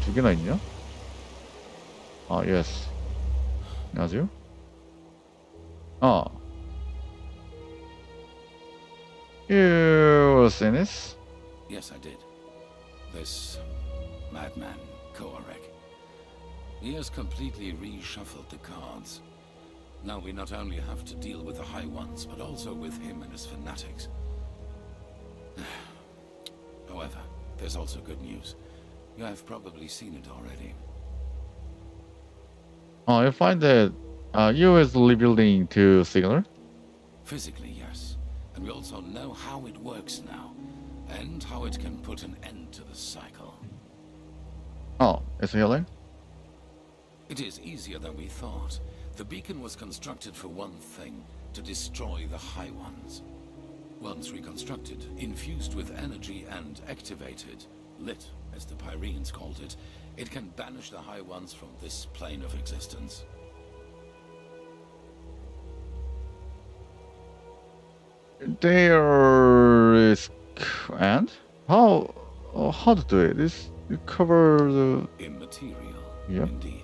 두 개나 있냐? 아, yes. 안녕하세요. 아, you seen this? Yes, I did. This madman, Koarek. He has completely reshuffled the cards. Now we not only have to deal with the High Ones, but also with him and his fanatics. However, there's also good news. You have probably seen it already. You find that you is rebuilding to signal? Physically, yes. And we also know how it works now, and how it can put an end to the cycle. Oh, it's healing? It is easier than we thought. The beacon was constructed for one thing, to destroy the High Ones. Once reconstructed, infused with energy and activated, lit, as the Pyreans called it, it can banish the High Ones from this plane of existence. There is... and? How to do it? This you cover the... Immaterial, Yep. indeed.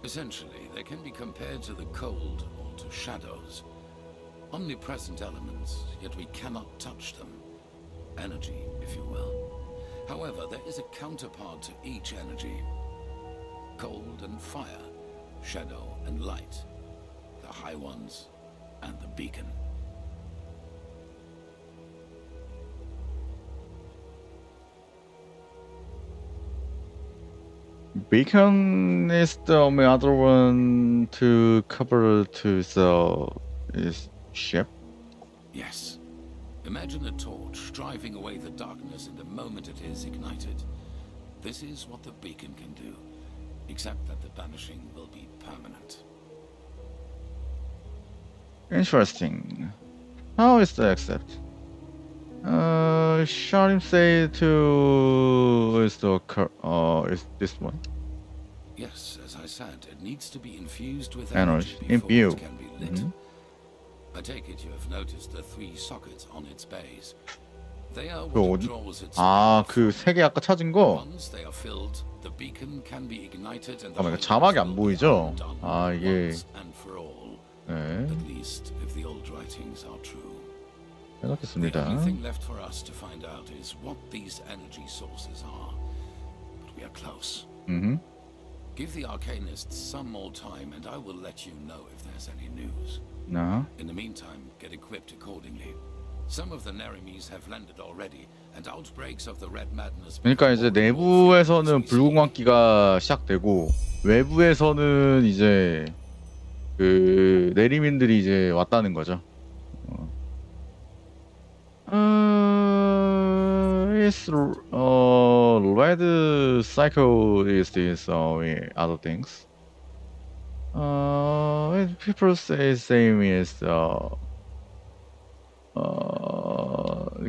Essentially, they can be compared to the cold or to shadows. Omnipresent elements, yet we cannot touch them. Energy, if you will. However, there is a counterpart to each energy. Cold and fire, shadow and light. The High Ones and the beacon. Beacon is the only other one to cover to his ship. Yes. Imagine a torch driving away the darkness in the moment it is ignited. This is what the beacon can do, except that the banishing will be permanent. Interesting. How is the accept? Shall him say to is this one? Yes, as I said, it needs to be infused with Energy. energy before Imbue. it can be lit. I take it you have noticed the 3 sockets on its base. They are 그 what 어디? draws its 아, power 그 from. 세 개 아까 찾은 거. Once they are filled, the beacon can be ignited and the 잠깐만, High 자막이 Ones 안 will be 보이죠? undone 아, 이게 once and for all. 네, At least if the old writings are true. The 해놓겠습니다. only thing left for us to find out is what these energy sources are. But we are close. Give the Arcanists some more time and I will let you know if there's any news. 나. In the meantime, get equipped accordingly. Some of the Nerimes have landed already, and outbreaks of the Red Madness. 그러니까 이제 내부에서는 불공학기가 시작되고 외부에서는 이제 그 내리민들이 이제 왔다는 거죠. It's red cycle is this other things. People say same as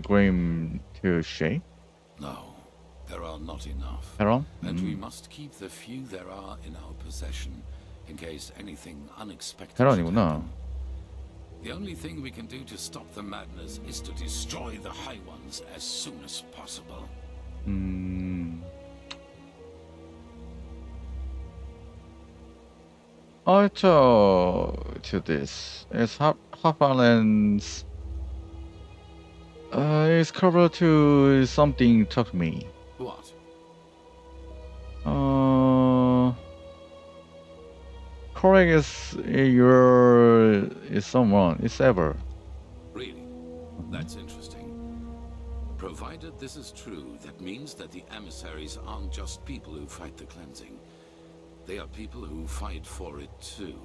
green to shade. No, there are not enough. Heron? And we must keep the few there are in our possession, in case anything unexpected should 헤런이구나. happen. The only thing we can do to stop the madness is to destroy the High Ones as soon as possible. Also to this is Hapalan's is covered to something took me. What? Correct is someone is ever. Really? That's interesting. Provided this is true, that means that the emissaries aren't just people who fight the cleansing. They are people who fight for it too.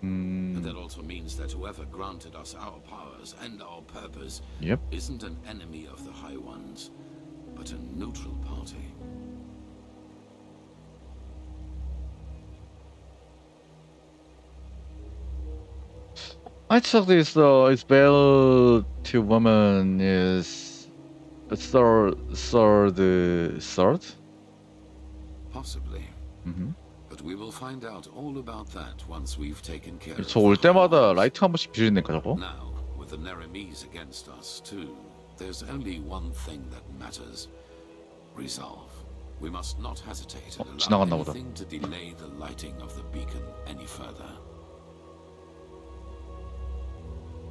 And that also means that whoever granted us our powers and our purpose Yep. isn't an enemy of the High Ones, but a neutral party. I thought this spell to woman is third. Possibly. But we will find out all about that once we've taken care of 저 올 the High 때마다 Ones. 라이트 한 번씩 비린다니까 저거. Now, with the Nerimes against us too, there's only one thing that matters. Resolve. We must not hesitate and allow 지나갔나 보다. anything to delay the lighting of the beacon any further.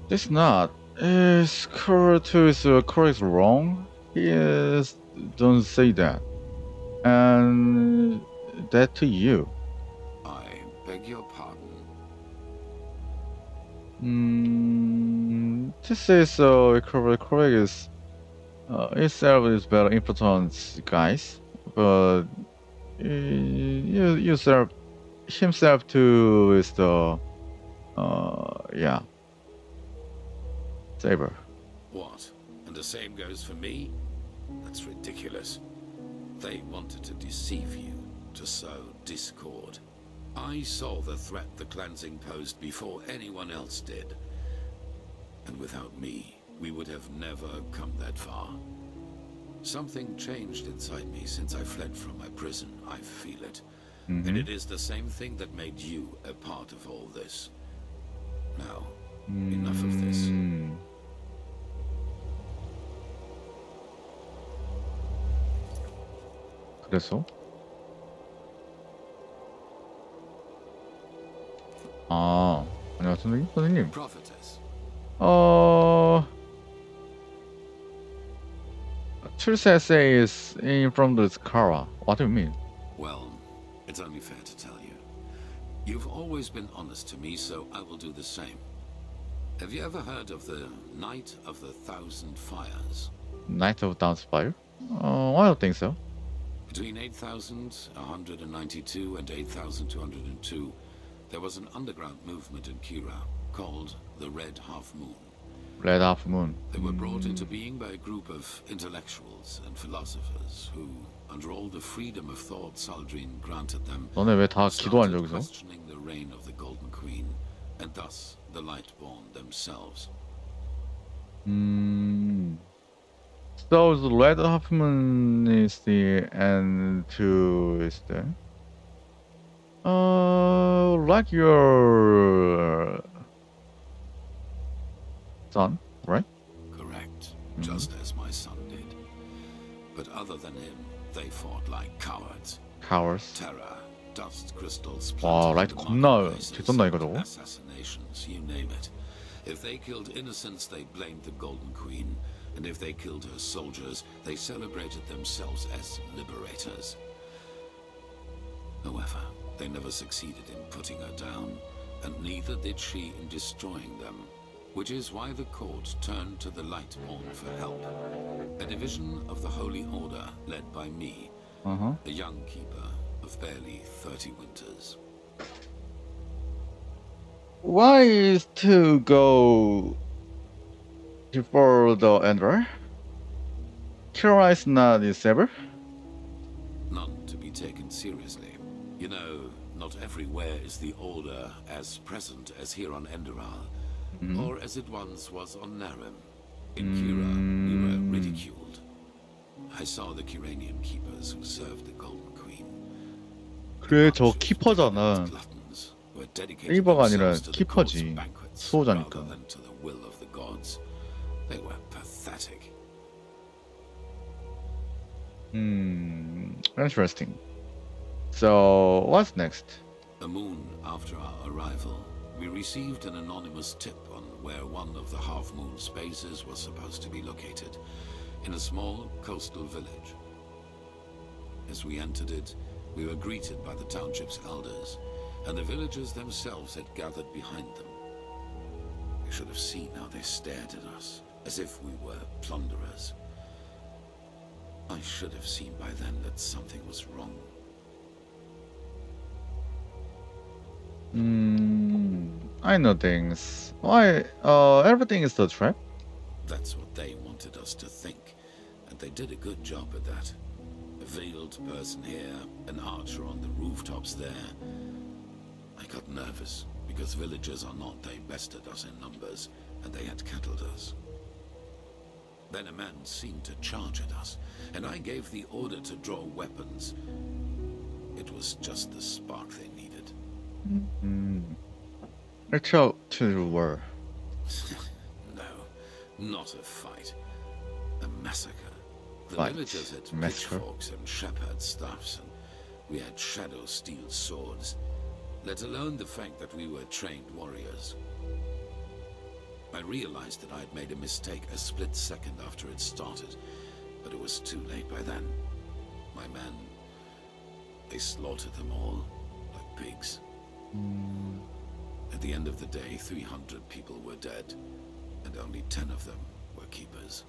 This not. Is correct is correct wrong? Yes, don't say that. And that to you. I beg your pardon. This is correct is itself is very important, guys. But you serve himself to is the yeah saber. What? And the same goes for me? That's ridiculous. They wanted to deceive you, to sow discord. I saw the threat the cleansing posed before anyone else did. And without me, we would have never come that far. Something changed inside me since I fled from my prison. I feel it. And it is the same thing that made you a part of all this. Now, enough of this. 그래서 안녕하세요 선생님. Prophetess. 출세 essay is in from the Kara. What do you mean? Well, it's only fair to tell you. You've always been honest to me, so I will do the same. Have you ever heard of the Night of the Thousand Fires? Night of Dance-Fire? I don't think so. Between 8,192 and 8,202, there was an underground movement in Kira called the Red Half Moon. Red Half Moon. They were brought into being by a group of intellectuals and philosophers who, under all the freedom of thought Saldrine granted them, 너네 왜 다 기도한 started 여기서? questioning the reign of the Golden Queen, and thus the Lightborn themselves. So the Red Half Moon is the end to is the like your son, right? Correct, just as my son did. But other than him, they fought like cowards. Cowards. Terror, dust crystals, 와, planted 라이트 in the 겁나 marketplaces, 개쩐다 이거 저거. assassinations, you name it. If they killed innocents, they blamed the Golden Queen. And if they killed her soldiers, they celebrated themselves as liberators. However, they never succeeded in putting her down, and neither did she in destroying them, which is why the court turned to the Lightborn for help. A division of the Holy Order led by me, a young keeper of barely 30 winters. Why is to go before the Endor? Kira is not the saber? None to be taken seriously. You know, not everywhere is the Order as present as here on Enderal, or as it once was on Narim. In Kira, we were ridiculed. I saw the Kiranian keepers who served the Golden Queen. 그래, 저 키퍼잖아. 세이버가 아니라 키퍼지. 수호자니까. Rather than to the will of the gods. They were pathetic. Interesting. So, what's next? A moon after our arrival, we received an anonymous tip on where one of the half-moon spaces was supposed to be located, in a small coastal village. As we entered it, we were greeted by the township's elders, and the villagers themselves had gathered behind them. You should have seen how they stared at us, as if we were plunderers. I should have seen by then that something was wrong. I know things. Why? Everything is the trap? That's what they wanted us to think, and they did a good job at that. A veiled person here, an archer on the rooftops there. I got nervous, because villagers are not, they bested us in numbers, and they had cattled us. Then a man seemed to charge at us, and I gave the order to draw weapons. It was just the spark they needed. Let's go to the war. No, not a fight. A massacre. The Right. villagers had Massacre. pitchforks and shepherd staffs, and we had shadow steel swords, let alone the fact that we were trained warriors. I realized that I had made a mistake a split second after it started, but it was too late by then. My men, they slaughtered them all, like pigs. At the end of the day, 300 people were dead, and only 10 of them were keepers.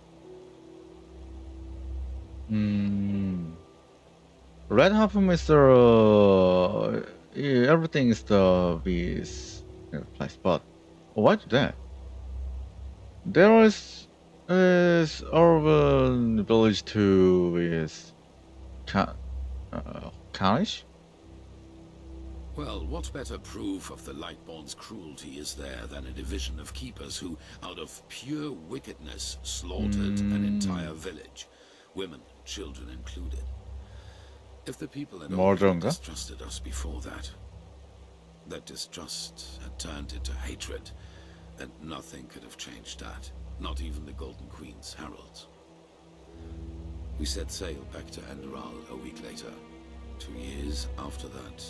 Red Hofmeister, everything is the with place, but why do that? There is urban village to with Kanish? Well, what better proof of the Lightborn's cruelty is there than a division of keepers who, out of pure wickedness, slaughtered an entire village, women, children included. If the people had already distrusted us before that distrust had turned into hatred, and nothing could have changed that, not even the Golden Queen's heralds. We set sail back to Enderal a week later. 2 years after that,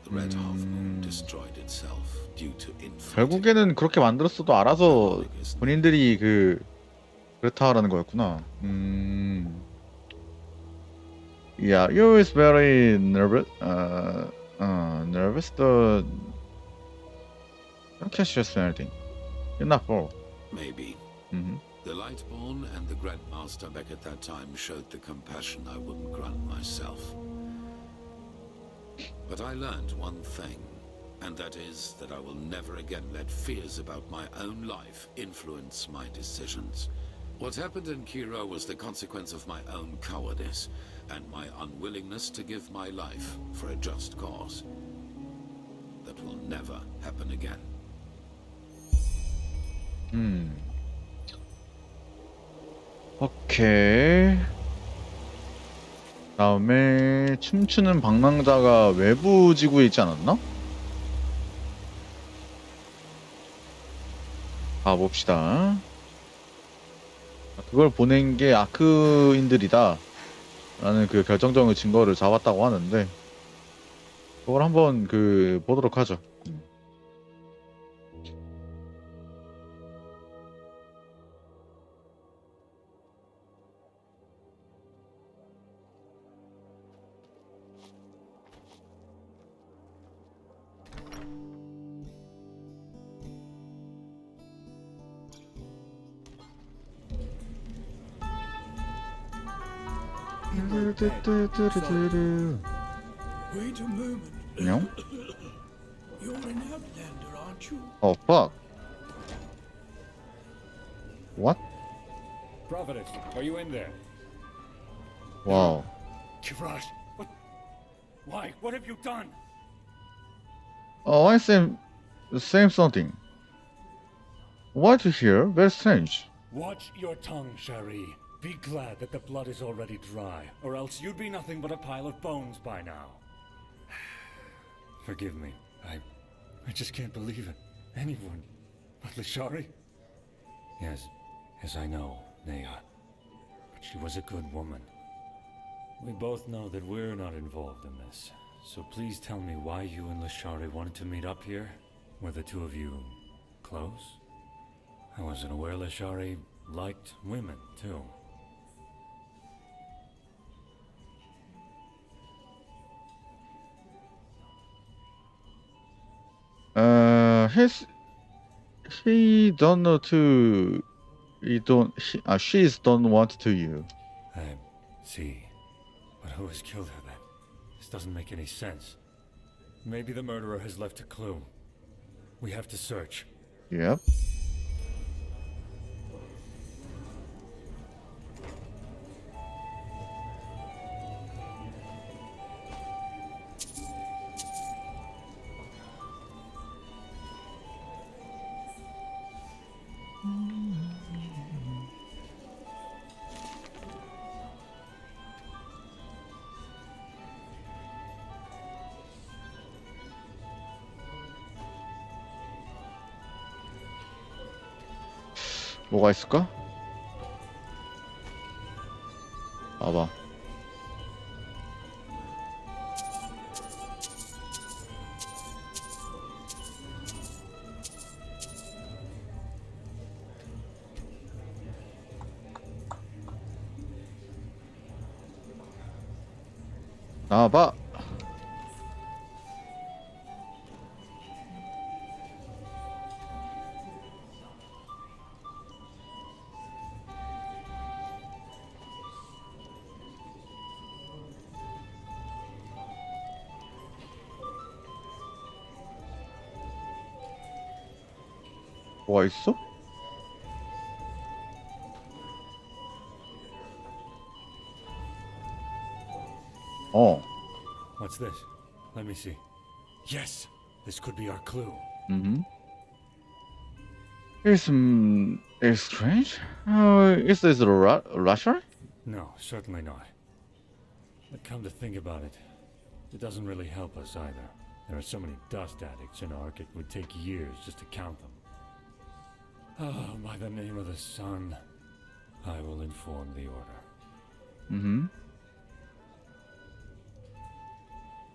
the Red Half Moon destroyed itself due to infighting. 결국에는 그렇게 만들었어도 알아서 본인들이 그렇다라는 거였구나. Yeah, you is very nervous. Nervous. Don't catch yourself anything. You're not full. Maybe. The Lightborn and the Grandmaster back at that time showed the compassion I wouldn't grant myself. But I learned one thing, and that is that I will never again let fears about my own life influence my decisions. What happened in Kira was the consequence of my own cowardice, and my unwillingness to give my life for a just cause. That will never happen again. 오케이. 다음에 춤추는 방랑자가 외부 지구에 있지 않았나? 가봅시다. 그걸 보낸 게 아크인들이다 라는 그 결정적인 증거를 잡았다고 하는데 그걸 한번 보도록 하죠. Wait a moment. 안녕? You're an outlander, aren't you? Oh fuck. What? Prophetess, are you in there? Wow. Kirash, what? Why? What have you done? Oh, I same something. What here? Very strange. Watch your tongue, Shari. Be glad that the blood is already dry, or else you'd be nothing but a pile of bones by now. Forgive me. I just can't believe it. Anyone but Lashari? Yes, I know, Nea. But she was a good woman. We both know that we're not involved in this. So please tell me why you and Lashari wanted to meet up here? Were the two of you close? I wasn't aware Lashari liked women, too. She's don't want to you. I see. But who has killed her then? This doesn't make any sense. Maybe the murderer has left a clue. We have to search. Yep. 뭐가 있을까? 나봐. 나와봐. 뭐가 있어? 어. What's this? Let me see. Yes! This could be our clue. Mm-hmm. It's strange. Is this Russia? No, certainly not. But come to think about it, it doesn't really help us either. There are so many dust addicts in Ark, it would take years just to count them. Oh, by the name of the sun, I will inform the Order. Mm-hmm.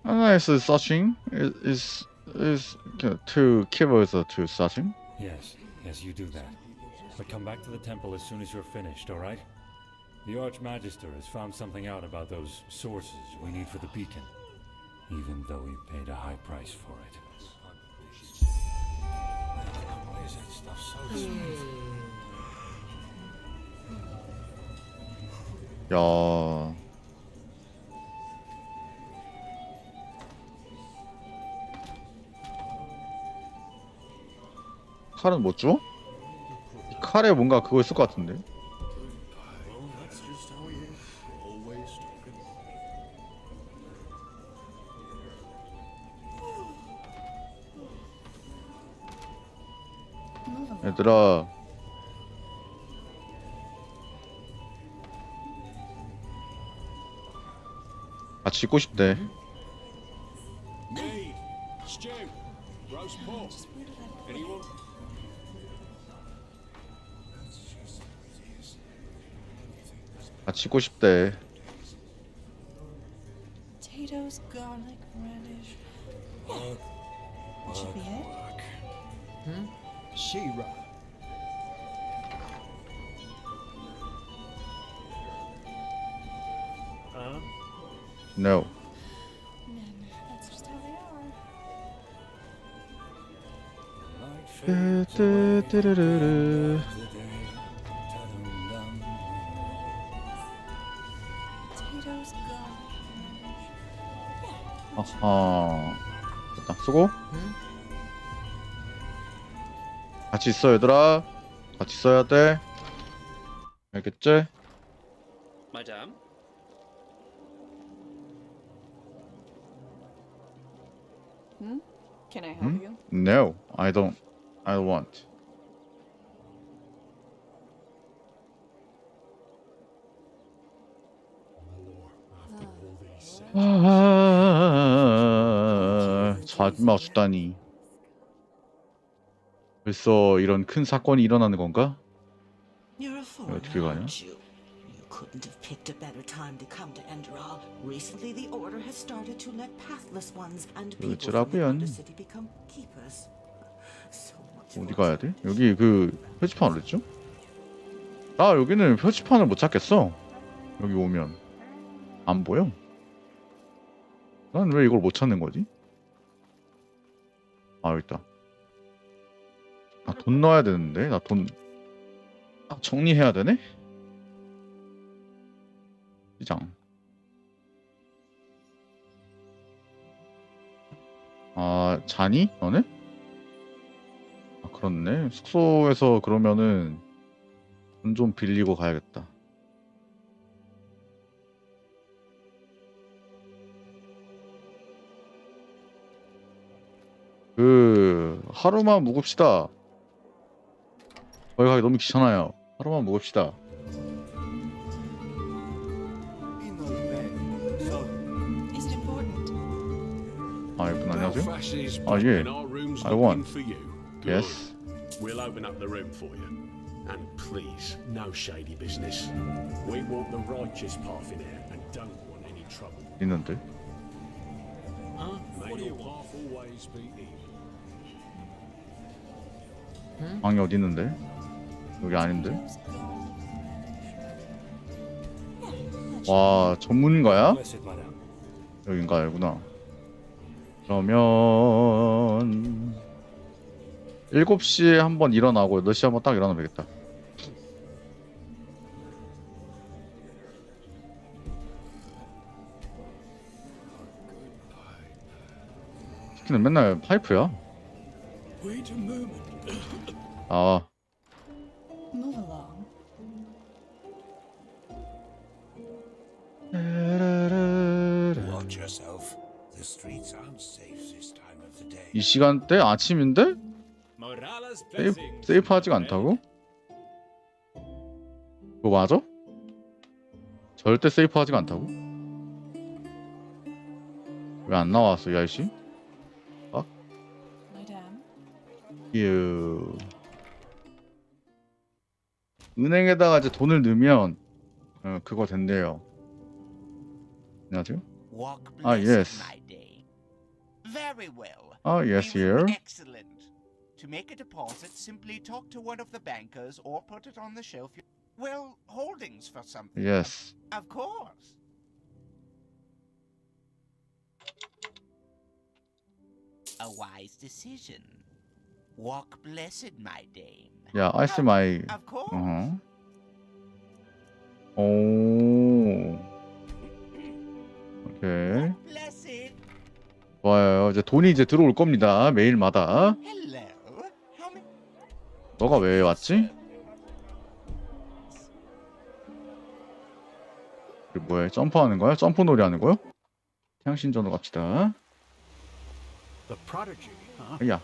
Nice searching is two keywords to searching. Yes, you do that. But come back to the temple as soon as you're finished, alright? The Archmagister has found something out about those sources we need for the beacon, even though we paid a high price for it. Why is that stuff so smooth? 야. 칼은 못 줘? 이 칼에 뭔가 그거 있을 것 같은데. 얘들아. 같이 있고 싶대. Meat, stew, roast pork. Anyone? 같이 있고 싶대. Potatoes, garlic, radish. That should be it. She-Ra. No. Men, that's just how they are. 뚜뚜뚜루루루. Potatoes, garlic, radish. 아하. 됐다. 수고. 같이 있어 얘들아. 같이 있어야 돼. 알겠지? Madame? Can I help you? No, I don't want. 자지마 주다니. 벌써 이런 큰 사건이 일어나는 건가? You're a foreigner, 어떻게 가냐? aren't you? You couldn't have picked a better time to come to Enderal. Recently, the Order has started to let pathless ones and people from the 어쩌라고요? Undercity become keepers. So much 어디 more 가야 돼? 여기 그 표지판 어딨죠? 나 여기는 표지판을 못 찾겠어. 여기 오면 안 보여. 난 왜 이걸 못 찾는 거지? 아 여기 있다. 아 돈 넣어야 되는데 나 돈 정리해야 되네? 시장. 아 자니? 너네? 아 그렇네. 숙소에서 그러면은 돈 좀 빌리고 가야겠다. 그 하루만 묵읍시다. 거기 가기 너무 귀찮아요. 하루만 묵읍시다. Is it important? 아 이분 안녕하세요. Belfast's 아 예. in our rooms I looking want. for you. Yes. We'll open up the room for you. And please, no shady business. We walk the righteous path in here and don't want any trouble. 있는데. May your path always be even. 방이 어디 있는데? 여기 아닌데? 와, 전문가야? Blessed madame. 여긴가 여구나. 그러면 7시에 한번 일어나고 8시에 한번 딱 일어나면 되겠다. 키키는 맨날 파이프야. Wait a moment. 아, Move along. Watch yourself. The streets aren't safe this time of the day. 이 시간대 아침인데? 세이프하지가 않다고? 그거 맞아? 절대 세이프하지가 않다고? 왜 안 나왔어 이 아저씨? Madame. 유. 은행에다가 이제 돈을 넣으면 그거 된대요. 안녕하세요. Walk Ah, blessed, yes. my day. Very well. 아, yes, We will- here. Excellent. To make a deposit, simply talk to one of the bankers or put it on the shelf. Well, holdings for something. Yes. Of course. A wise decision. Walk blessed, my dame. Yeah, I see my. Of course. 오. 오케이. Walk blessed. 좋아요. 이제 돈이 이제 들어올 겁니다. 매일마다. Hello. How many? 너가 왜 왔지? 이게 뭐야? 점프하는 거야? 점프 놀이 하는 거야? 태양신전으로 갑시다. The prodigy, huh? 야,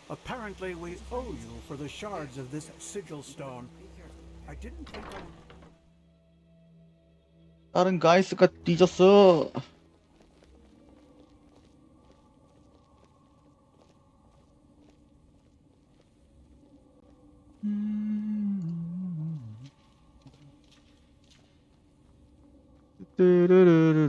Apparently we owe you for the shards of this sigil stone. I didn't think I would... 다른 가이스가 뒤졌어. 뚜루루